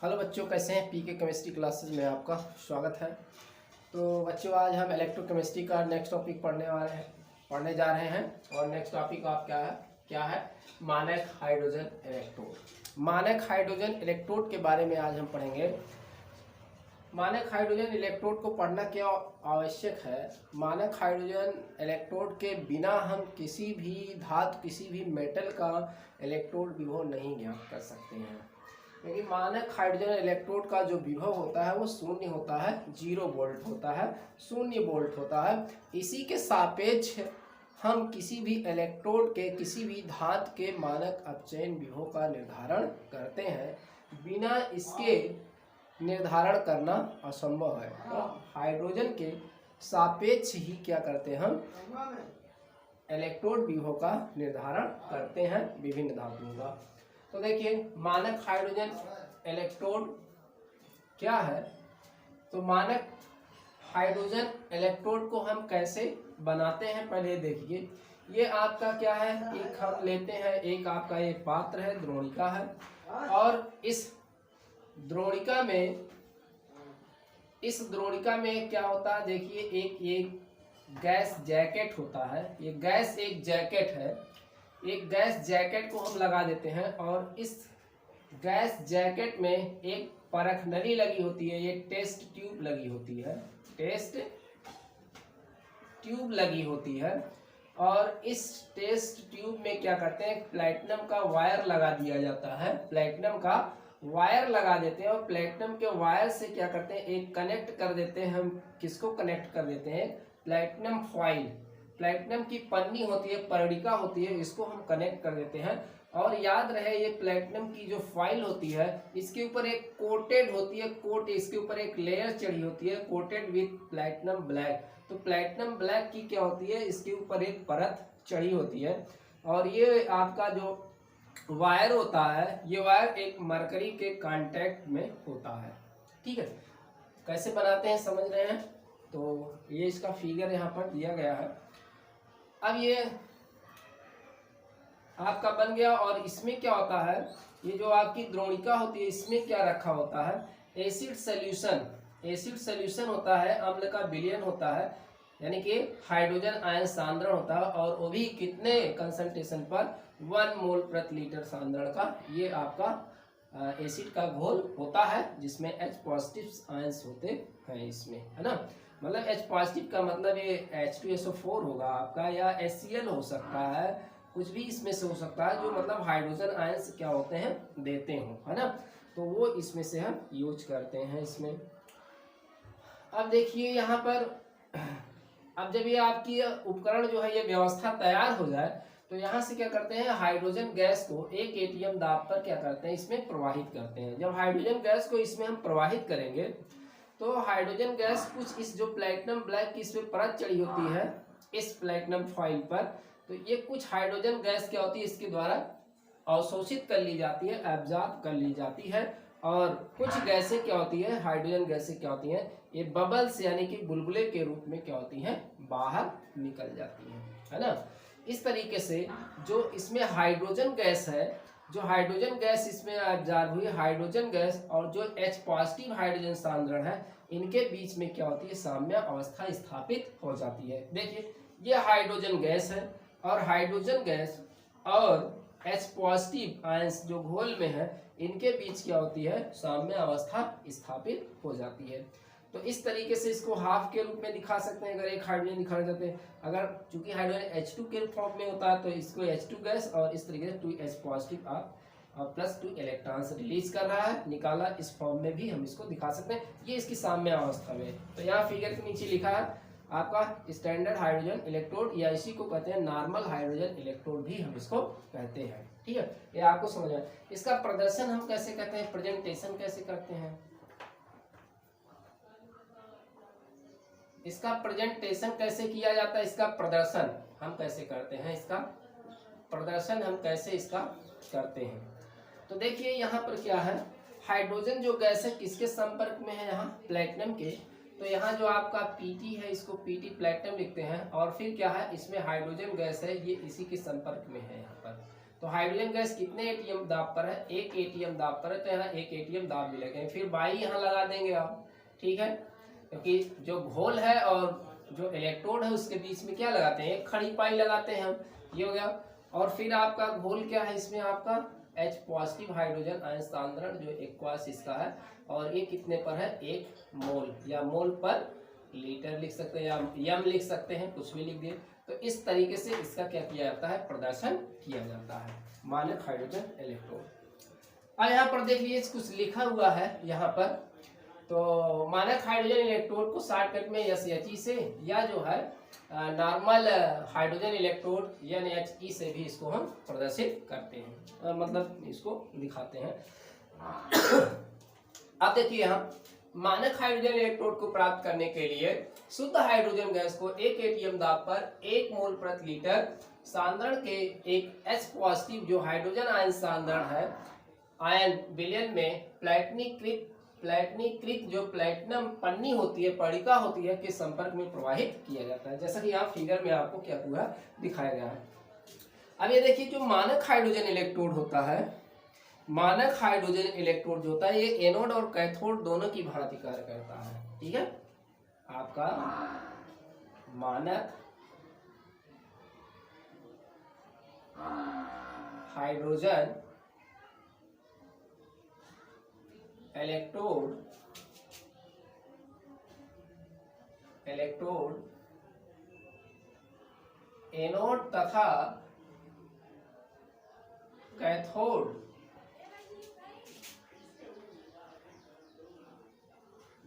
Hello बच्चों, कैसे हैं। पीके केमिस्ट्री क्लासेस में आपका स्वागत है। तो बच्चों, आज हम इलेक्ट्रोकेमिस्ट्री का नेक्स्ट टॉपिक पढ़ने जा रहे हैं। और नेक्स्ट टॉपिक आप क्या है मानक हाइड्रोजन इलेक्ट्रोड। मानक हाइड्रोजन इलेक्ट्रोड के बारे में आज हम पढ़ेंगे। मानक हाइड्रोजन इलेक्ट्रोड को पढ़ना क्यों आवश्यक है। मानक हाइड्रोजन इलेक्ट्रोड के बिना हम किसी भी धातु, किसी भी मेटल का इलेक्ट्रोड विभव नहीं ज्ञात कर सकते हैं, क्योंकि मानक हाइड्रोजन इलेक्ट्रोड का जो विभव होता है वो शून्य होता है, 0 वोल्ट होता है, 0 वोल्ट होता है। इसी के सापेक्ष हम किसी भी इलेक्ट्रोड के, किसी भी धातु के मानक अपचयन विभव का निर्धारण करते हैं। बिना इसके निर्धारण करना असंभव है। तो हाइड्रोजन के सापेक्ष ही क्या करते हैं, हम इलेक्ट्रोड विभव का निर्धारण करते हैं विभिन्न धातुओं का। तो देखिए, मानक हाइड्रोजन इलेक्ट्रोड क्या है। तो मानक हाइड्रोजन इलेक्ट्रोड को हम कैसे बनाते हैं, पहले देखिए। ये आपका क्या है, एक हम लेते हैं, एक आपका एक पात्र है, द्रोणिका है। और इस द्रोणिका में क्या होता है, देखिए, एक गैस जैकेट होता है। ये गैस एक जैकेट है। एक गैस जैकेट को हम लगा देते हैं और इस गैस जैकेट में एक परख नली लगी होती है। ये टेस्ट ट्यूब लगी होती है, टेस्ट ट्यूब लगी होती है। और इस टेस्ट ट्यूब में क्या करते हैं, प्लैटिनम का वायर लगा दिया जाता है। प्लैटिनम का वायर लगा देते हैं और प्लैटिनम के वायर से क्या करते हैं, एक कनेक्ट कर देते हैं। हम किसको कनेक्ट कर देते हैं, प्लैटिनम फॉइल, प्लैटिनम की पन्नी होती है, परिणिका होती है, इसको हम कनेक्ट कर देते हैं। और याद रहे, ये प्लैटिनम की जो फॉइल होती है, इसके ऊपर एक कोटेड होती है, इसके ऊपर एक लेयर चढ़ी होती है, कोटेड विथ प्लैटिनम ब्लैक। तो प्लैटिनम ब्लैक की क्या होती है, इसके ऊपर एक परत चढ़ी होती है। और ये आपका जो वायर होता है, ये वायर एक मरकरी के कांटेक्ट में होता है। ठीक है, कैसे बनाते हैं समझ रहे हैं। तो ये इसका फिगर यहाँ पर दिया गया है। अब ये आपका बन गया। और इसमें क्या होता है, ये जो आपकी द्रोणिका होती है, इसमें क्या रखा होता है, एसिड सोल्यूशन। एसिड सोल्यूशन होता है, अम्ल का विलयन होता है, यानी कि हाइड्रोजन आयन सांद्रण होता है। और वो भी कितने कंसंट्रेशन पर, 1 मोल प्रति लीटर सांद्रण का ये आपका एसिड का घोल होता है, जिसमें H पॉजिटिव आयंस होते हैं इसमें, है ना। मतलब H पॉजिटिव का मतलब ये H2SO4 होगा आपका, या HCl हो सकता है, कुछ भी इसमें से हो सकता है, जो मतलब हाइड्रोजन आयंस क्या होते हैं, देते हो, है ना। तो वो इसमें से हम यूज करते हैं इसमें। अब देखिए यहाँ पर, अब जब ये आपकी उपकरण जो है, ये व्यवस्था तैयार हो जाए, तो यहाँ से क्या करते हैं, हाइड्रोजन गैस को एक एटीएम दाब पर क्या करते हैं, इसमें प्रवाहित करते हैं। जब हाइड्रोजन गैस को इसमें हम प्रवाहित करेंगे, तो हाइड्रोजन गैस कुछ इस जो प्लैटिनम ब्लैक की इसमें परत चढ़ी होती है, इस प्लैटिनम फॉइल पर, तो ये कुछ हाइड्रोजन गैस क्या होती है, इसके द्वारा अवशोषित कर ली जाती है, एब्जॉर्ब कर ली जाती है। और कुछ गैसें क्या होती है, हाइड्रोजन गैसें क्या होती हैं, ये बबल्स यानी कि बुलबुले के रूप में क्या होती हैं, बाहर निकल जाती हैं, है ना। इस तरीके से जो इसमें हाइड्रोजन गैस है, जो हाइड्रोजन गैस इसमें एब्जॉर्ब हुई, हाइड्रोजन गैस और जो H पॉजिटिव हाइड्रोजन सांद्रण है, इनके बीच में क्या होती है, साम्य अवस्था स्थापित हो जाती है। देखिए, ये हाइड्रोजन गैस है और हाइड्रोजन गैस और H पॉजिटिव आयंस जो घोल में है, इनके बीच क्या होती है, साम्य अवस्था स्थापित हो जाती है। तो इस तरीके से इसको हाफ के रूप में दिखा सकते हैं। अगर एक हाइड्रोजन दिखा जाते हैं, अगर चूंकि हाइड्रोजन H2 के फॉर्म में होता है, तो इसको H2 गैस और इस तरीके से 2H पॉजिटिव आप प्लस 2 इलेक्ट्रॉन्स रिलीज कर रहा है, निकाला, इस फॉर्म में भी हम इसको दिखा सकते हैं। ये इसकी साम्य अवस्था में। तो यहाँ फिगर के नीचे लिखा है आपका स्टैंडर्ड हाइड्रोजन इलेक्ट्रोड, या इसी को कहते हैं नॉर्मल हाइड्रोजन इलेक्ट्रोड भी हम इसको कहते हैं। ठीक है, ये आपको समझ आया। इसका प्रदर्शन हम कैसे करते हैं, प्रेजेंटेशन कैसे करते हैं, इसका प्रेजेंटेशन कैसे किया जाता है, इसका प्रदर्शन हम कैसे करते हैं, इसका प्रदर्शन हम कैसे इसका करते हैं। तो देखिए यहाँ पर क्या है, हाइड्रोजन जो गैस है किसके संपर्क में है, यहाँ प्लैटिनम के। तो यहाँ जो आपका Pt है, इसको Pt प्लैटिनम लिखते हैं। और फिर क्या है, इसमें हाइड्रोजन गैस है, ये इसी के संपर्क में है यहाँ पर। तो हाइड्रोजन गैस कितने एटीएम दाब पर है, 1 एटीएम दाब पर है, तो यहाँ 1 एटीएम दाब भी लगेंगे, फिर बाई यहाँ लगा देंगे आप, ठीक है, क्योंकि जो घोल है और जो इलेक्ट्रोड है उसके बीच में क्या लगाते हैं, एक खड़ी पाई लगाते हैं हम, ये हो गया। और फिर आपका घोल क्या है, इसमें आपका H पॉजिटिव हाइड्रोजन आयन सांद्रण जो एक्वास इसका है, और ये कितने पर है, 1 मोल या मोल पर लीटर लिख सकते हैं या यम लिख सकते हैं, कुछ भी लिख दिए। तो इस तरीके से इसका क्या किया जाता है, प्रदर्शन किया जाता है मानक हाइड्रोजन इलेक्ट्रोड। अब यहाँ पर देख लीजिए कुछ लिखा हुआ है यहाँ पर, तो मानक हाइड्रोजन इलेक्ट्रोड को शॉर्टकट में SHE से या जो है नॉर्मल हाइड्रोजन इलेक्ट्रोड NHE से भी इसको हम प्रदर्शित करते हैं, मतलब इसको दिखाते हैं। अब देखिए यहाँ मानक हाइड्रोजन इलेक्ट्रोड को प्राप्त करने के लिए शुद्ध हाइड्रोजन गैस को 1 एटीएम दाब पर 1 मोल प्रति लीटर सांद्रण के एक H पॉजिटिव जो हाइड्रोजन आयन सांद्रण है आयन विलयन में प्लेटनीकृत जो प्लेटिनम पन्नी होती है, पड़िका होती है, के संपर्क में प्रवाहित किया जाता है, जैसा कि यहाँ फिगर में आपको क्या हुआ दिखाया गया है। अब ये देखिए जो मानक हाइड्रोजन इलेक्ट्रोड होता है, मानक हाइड्रोजन इलेक्ट्रोड जो होता है ये एनोड और कैथोड दोनों की भांति कार्य करता है, ठीक है। आपका मानक हाइड्रोजन इलेक्ट्रोड एनोड तथा कैथोड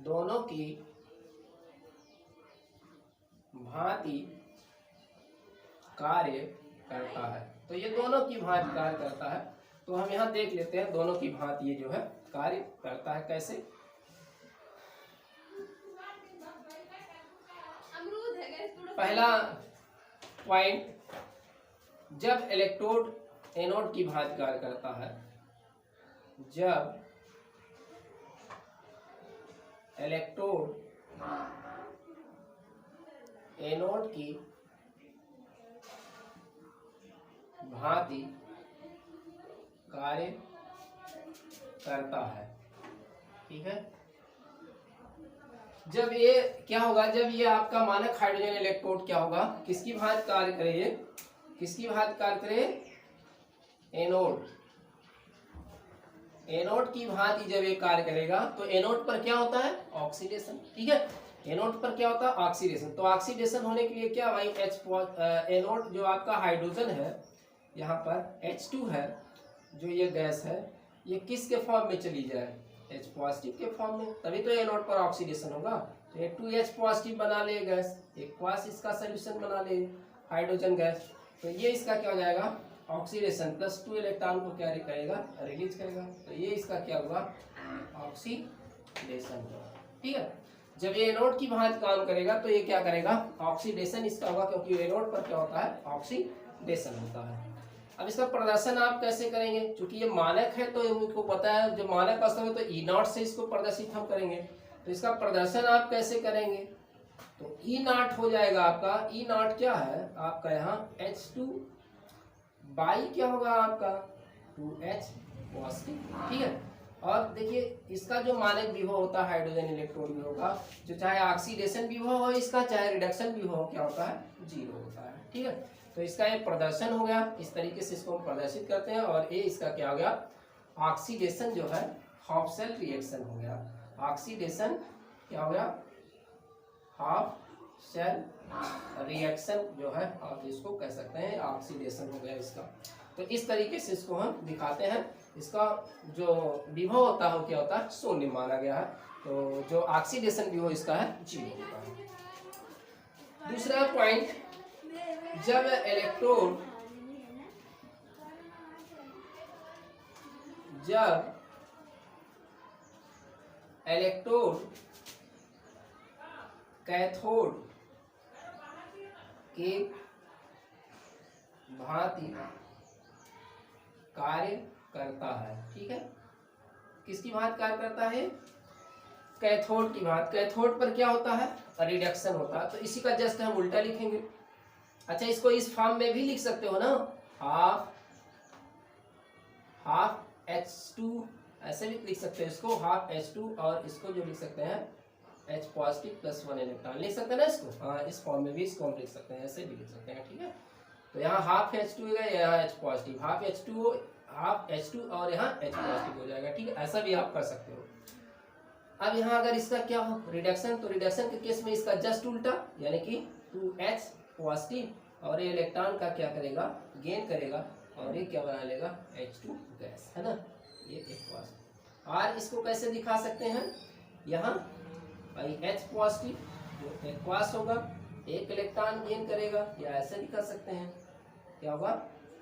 दोनों की भांति कार्य करता है। तो ये दोनों की भांति कार्य करता है, तो हम यहाँ देख लेते हैं दोनों की भांति ये जो है कार्य करता है कैसे। पहला पॉइंट, जब इलेक्ट्रोड एनोड की भांति कार्य करता है, जब इलेक्ट्रोड एनोड की भांति कार्य करता है, ठीक है। जब ये क्या होगा, जब ये आपका मानक हाइड्रोजन इलेक्ट्रोड क्या होगा, किसकी भांति कार्य करे, किसकी भांति कार्य करे, एनोड की भांति जब ये कार्य करेगा तो एनोड पर क्या होता है, ऑक्सीडेशन, ठीक है। एनोड पर क्या होता है, ऑक्सीडेशन। तो ऑक्सीडेशन होने के लिए क्या भाई, एनोड जो आपका हाइड्रोजन है यहाँ पर H2 है, जो ये गैस है, ये किसके फॉर्म में चली जाए, H पॉजिटिव के फॉर्म में, तभी तो एनोड पर ऑक्सीडेशन होगा। तो ये 2H पॉजिटिव बना ले गैस, एक्वास इसका सोल्यूशन बना ले हाइड्रोजन गैस, तो ये इसका क्या हो जाएगा, ऑक्सीडेशन प्लस 2 इलेक्ट्रॉन को क्या करेगा, रिलीज करेगा, तो ये इसका क्या हुआ, ऑक्सीडेशन हुआ, ठीक है। जब ये एनोड की भांति काम करेगा तो ये क्या करेगा, ऑक्सीडेशन इसका होगा, क्योंकि एनोड पर क्या होता है, ऑक्सीडेशन होता है। अब इसका प्रदर्शन आप कैसे करेंगे, क्योंकि ये मानक है तो इनको पता है, जो मानक वास्तव में तो E0 से इसको प्रदर्शित हम करेंगे, तो इसका प्रदर्शन आप कैसे करेंगे, तो E0 हो जाएगा आपका, E0 क्या है आपका यहाँ H2 बाई क्या होगा आपका 2H पॉजिटिव, ठीक है। और देखिए इसका जो मानक विभव होता है हाइड्रोजन इलेक्ट्रोड विभव का, जो चाहे ऑक्सीडेशन विभव हो इसका, चाहे रिडक्शन विभव क्या होता है, 0 होता है, ठीक है। तो इसका एक प्रदर्शन हो गया, इस तरीके से इसको हम प्रदर्शित करते हैं। और ये इसका क्या हो गया, ऑक्सीडेशन जो है हाफ सेल रिएक्शन हो गया, ऑक्सीडेशन क्या हो गया, हाफ सेल रिएक्शन जो है आप इसको कह सकते हैं ऑक्सीडेशन हो गया इसका। तो इस तरीके से इसको हम दिखाते हैं, इसका जो विभव होता है वो क्या होता है, शून्य माना गया है, तो जो ऑक्सीडेशन विभव इसका है 0 होता है। दूसरा पॉइंट, जब इलेक्ट्रोड कैथोड के भांति कार्य करता है, ठीक है। किसकी भांति कार्य करता है, कैथोड की भांति। कैथोड पर क्या होता है, रिडक्शन होता है, तो इसी का जस्ट हम उल्टा लिखेंगे। अच्छा, इसको इस फॉर्म में भी लिख सकते हो ना, हाफ हाफ H2, ऐसे भी लिख सकते हैं इसको, हाफ H2 और इसको जो लिख सकते हैं H पॉजिटिव प्लस 1 इलेक्ट्रॉन लिख सकते हैं ना इसको। हाँ, इस फॉर्म में भी इसको हम लिख सकते हैं, ऐसे भी लिख सकते हैं, ठीक है। तो यहाँ हाफ H2 है, यहाँ H पॉजिटिव, हाफ H2 और यहाँ H पॉजिटिव हो जाएगा, ठीक है। ऐसा भी आप कर सकते हो। अब यहाँ अगर इसका क्या हो रिडक्शन, तो रिडक्शन के केस में इसका जस्ट उल्टा, यानी कि 2H पॉजिटिव और ये इलेक्ट्रॉन का क्या करेगा, गेन करेगा और ये क्या बना लेगा, H2 गैस, है ना, ये एक्वास। और इसको कैसे दिखा सकते हैं, यहाँ भाई H पॉजिटिव जो एक्वास होगा, एक इलेक्ट्रॉन गेन करेगा, या ऐसे दिखा सकते हैं, क्या होगा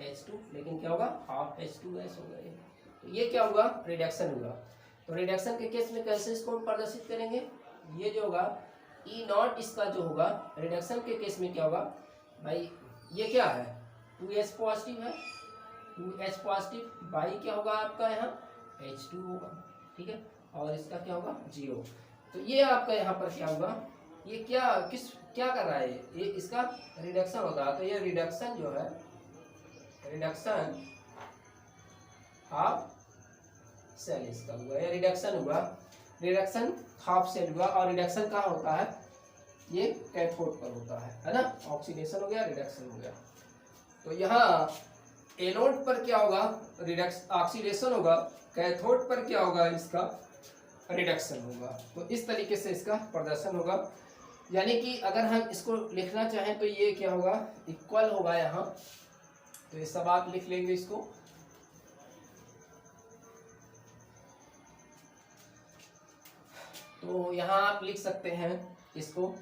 H2, लेकिन क्या होगा हाफ H2 गैस होगा ये। तो ये क्या होगा, रिडक्शन हुआ। तो रिडक्शन के केस में कैसे इसको हम प्रदर्शित करेंगे, ये जो होगा E0 इसका जो होगा रिडक्शन के केस में क्या होगा भाई, ये क्या है 2H पॉजिटिव है, 2H पॉजिटिव बाई क्या होगा आपका यहाँ H2 होगा, ठीक है, और इसका क्या होगा 0। तो ये आपका यहाँ पर क्या होगा, ये क्या कर रहा है, ये इसका रिडक्शन होता है। तो ये रिडक्शन जो है, रिडक्शन हाफ सेल इसका हुआ, या रिडक्शन हुआ, रिडक्शन हाफ सेल हुआ। और रिडक्शन कहाँ होता है, ये कैथोड पर होता है ना, ऑक्सीडेशन हो गया, रिडक्शन हो गया। तो यहाँ एनोड पर क्या होगा, ऑक्सीडेशन होगा, कैथोड पर क्या होगा, इसका रिडक्शन होगा। तो इस तरीके से इसका प्रदर्शन होगा। यानी कि अगर हम इसको लिखना चाहें तो ये क्या होगा, इक्वल होगा यहाँ, तो ये सब आप लिख लेंगे इसको। तो यहाँ आप लिख सकते हैं इसको,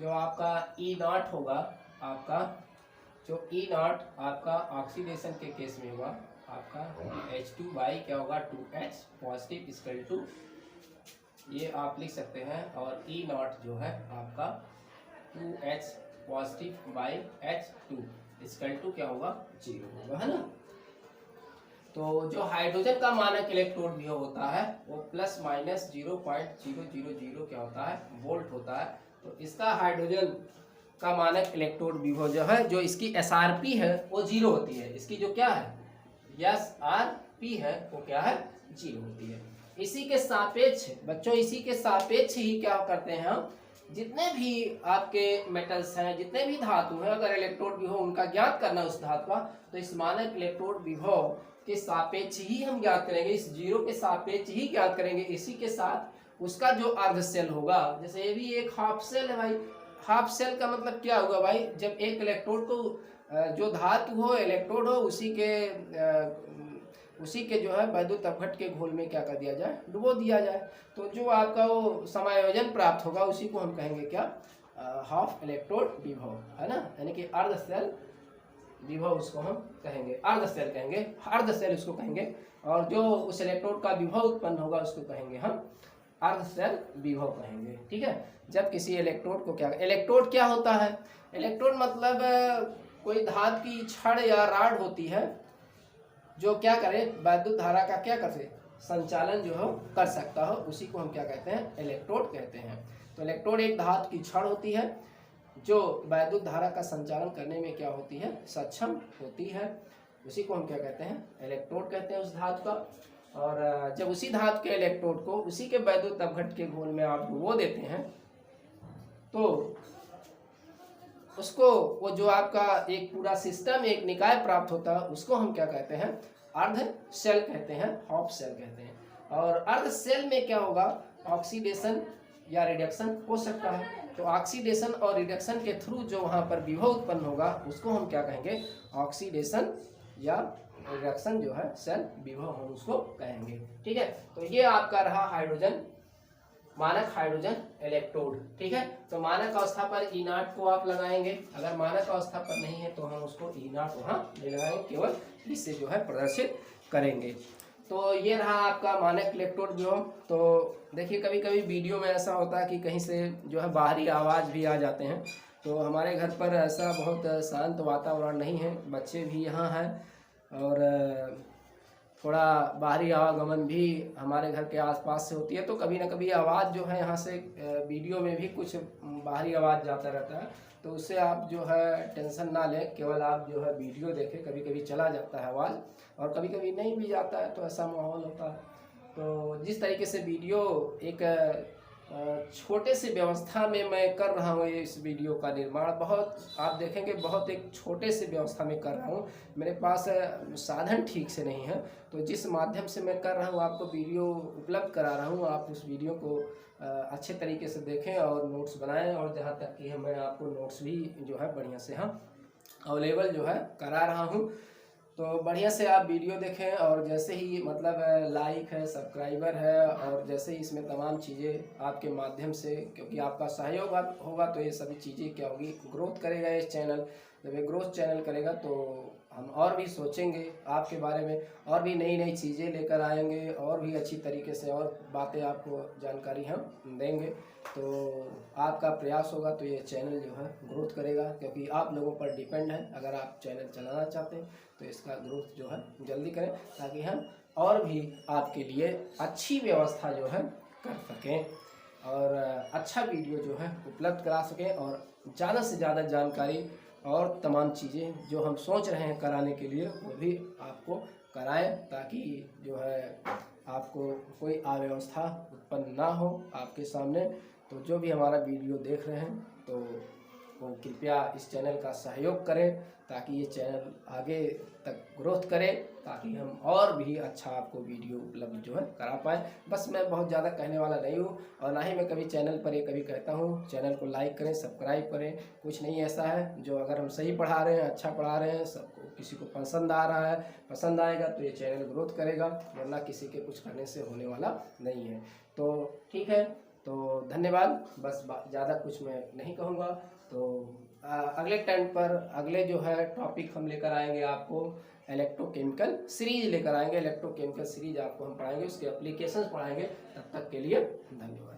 जो आपका E0 होगा, आपका जो E0 आपका ऑक्सीडेशन के केस में होगा, आपका H2 बाई क्या होगा 2H पॉजिटिव इक्वल टू, ये आप लिख सकते हैं। और E0 जो है आपका 2H positive by H2 equal to क्या होगा 0 होगा, है ना। तो जो हाइड्रोजन का मानक इलेक्ट्रोड भी होता है वो प्लस माइनस 0.000 क्या होता है, वोल्ट होता है। तो इसका हाइड्रोजन का मानक इलेक्ट्रोड विभव जो है, जो इसकी SRP है वो 0 होती है, इसकी जो क्या है SRP है वो क्या है 0 होती है। इसी के सापेक्ष बच्चों, इसी के सापेक्ष ही क्या करते हैं हम, जितने भी आपके मेटल्स हैं, जितने भी धातु हैं, अगर इलेक्ट्रोड विभव उनका ज्ञात करना उस धातु का, तो इस मानक इलेक्ट्रोड विभव के सापेक्ष ही हम ज्ञात करेंगे, इस 0 के सापेक्ष ही ज्ञात करेंगे। इसी के साथ उसका जो अर्ध सेल होगा, जैसे ये भी एक हाफ सेल है भाई, हाफ सेल का मतलब क्या होगा भाई, जब एक इलेक्ट्रोड को जो धातु हो, इलेक्ट्रोड हो, उसी के जो है वैद्युत अपघट के घोल में क्या कर दिया जाए, डुबो दिया जाए। तो जो आपका वो समायोजन प्राप्त होगा उसी को हम कहेंगे क्या, हाफ इलेक्ट्रोड विभव, है ना, यानी कि अर्ध सेल विभव उसको हम कहेंगे, अर्ध सेल कहेंगे, अर्ध सेल उसको कहेंगे। और जो उस इलेक्ट्रोड का विभव उत्पन्न होगा उसको कहेंगे हम अर्ध सेल विभव कहेंगे, ठीक है। जब किसी इलेक्ट्रोड को इलेक्ट्रोड क्या होता है, इलेक्ट्रोड मतलब कोई धातु की छड़ या राड होती है जो क्या करे, वैद्युत धारा का क्या करे, संचालन जो हो कर सकता हो, उसी को हम क्या कहते हैं, इलेक्ट्रोड कहते हैं। तो इलेक्ट्रोड एक धातु की छड़ होती है जो वैद्युत धारा का संचालन करने में क्या होती है, सक्षम होती है, उसी को हम क्या कहते हैं, इलेक्ट्रोड कहते हैं उस धातु का। और जब उसी धातु के इलेक्ट्रोड को उसी के वैद्युत अपघट के घोल में आप डुबो देते हैं, तो उसको वो जो आपका एक पूरा सिस्टम, एक निकाय प्राप्त होता है, उसको हम क्या कहते हैं, अर्ध सेल कहते हैं, हाफ सेल कहते हैं। और अर्ध सेल में क्या होगा, ऑक्सीडेशन या रिडक्शन हो सकता है। तो ऑक्सीडेशन और रिडक्शन के थ्रू जो वहाँ पर विभव उत्पन्न होगा उसको हम क्या कहेंगे, ऑक्सीडेशन या रिडक्शन जो है सेल विभव हम उसको कहेंगे, ठीक है। तो ये आपका रहा हाइड्रोजन, मानक हाइड्रोजन इलेक्ट्रोड, ठीक है। तो मानक अवस्था पर E0 को आप लगाएंगे, अगर मानक अवस्था पर नहीं है तो हम उसको E0 वहाँ ले लगाएंगे, केवल इससे जो है प्रदर्शित करेंगे। तो ये रहा आपका मानक इलेक्ट्रोड विभव। तो देखिए कभी कभी वीडियो में ऐसा होता है कि कहीं से जो है बाहरी आवाज़ भी आ जाते हैं, तो हमारे घर पर ऐसा बहुत शांत वातावरण नहीं है, बच्चे भी यहाँ हैं और थोड़ा बाहरी आवागमन भी हमारे घर के आसपास से होती है, तो कभी ना कभी आवाज़ जो है यहाँ से वीडियो में भी कुछ बाहरी आवाज़ जाता रहता है, तो उससे आप जो है टेंशन ना लें, केवल आप जो है वीडियो देखें। कभी कभी चला जाता है आवाज़ और कभी कभी नहीं भी जाता है, तो ऐसा माहौल होता है। तो जिस तरीके से वीडियो एक छोटे से व्यवस्था में मैं कर रहा हूँ, इस वीडियो का निर्माण बहुत आप देखेंगे बहुत एक छोटे से व्यवस्था में कर रहा हूँ। मेरे पास साधन ठीक से नहीं है, तो जिस माध्यम से मैं कर रहा हूँ आपको वीडियो उपलब्ध करा रहा हूँ, आप उस वीडियो को अच्छे तरीके से देखें और नोट्स बनाएं। और जहाँ तक कि मैं आपको नोट्स भी जो है बढ़िया से अवेलेबल जो है करा रहा हूँ। तो बढ़िया से आप वीडियो देखें और जैसे ही मतलब लाइक है, सब्सक्राइबर है, और जैसे ही इसमें तमाम चीज़ें आपके माध्यम से, क्योंकि आपका सहयोग होगा तो ये सभी चीज़ें क्या होगी, ग्रोथ करेगा इस चैनल। जब ये ग्रोथ चैनल करेगा तो हम और भी सोचेंगे आपके बारे में, और भी नई नई चीज़ें लेकर आएंगे, और भी अच्छी तरीके से और बातें आपको जानकारी हम देंगे। तो आपका प्रयास होगा तो ये चैनल जो है ग्रोथ करेगा, क्योंकि आप लोगों पर डिपेंड है। अगर आप चैनल चलाना चाहते हैं तो इसका ग्रोथ जो है जल्दी करें, ताकि हम और भी आपके लिए अच्छी व्यवस्था जो है कर सकें और अच्छा वीडियो जो है उपलब्ध करा सकें, और ज़्यादा से ज़्यादा जानकारी और तमाम चीज़ें जो हम सोच रहे हैं कराने के लिए वो भी आपको कराएं, ताकि जो है आपको कोई अव्यवस्था उत्पन्न ना हो आपके सामने। तो जो भी हमारा वीडियो देख रहे हैं तो वो कृपया इस चैनल का सहयोग करें, ताकि ये चैनल आगे तक ग्रोथ करे, ताकि हम और भी अच्छा आपको वीडियो उपलब्ध जो है करा पाए। बस मैं बहुत ज़्यादा कहने वाला नहीं हूँ, और ना ही मैं कभी चैनल पर ये कभी कहता हूँ चैनल को लाइक करें, सब्सक्राइब करें। कुछ नहीं ऐसा है, जो अगर हम सही पढ़ा रहे हैं, अच्छा पढ़ा रहे हैं, सबको किसी को पसंद आ रहा है, पसंद आएगा तो ये चैनल ग्रोथ करेगा, वरना किसी के कुछ करने से होने वाला नहीं है। तो ठीक है, तो धन्यवाद। बस ज़्यादा कुछ मैं नहीं कहूँगा। तो अगले टाइम पर अगले जो है टॉपिक हम लेकर आएंगे, आपको इलेक्ट्रोकेमिकल सीरीज लेकर आएंगे। इलेक्ट्रोकेमिकल सीरीज आपको हम पढ़ाएंगे, उसके एप्लीकेशंस पढ़ाएंगे। तब तक के लिए धन्यवाद।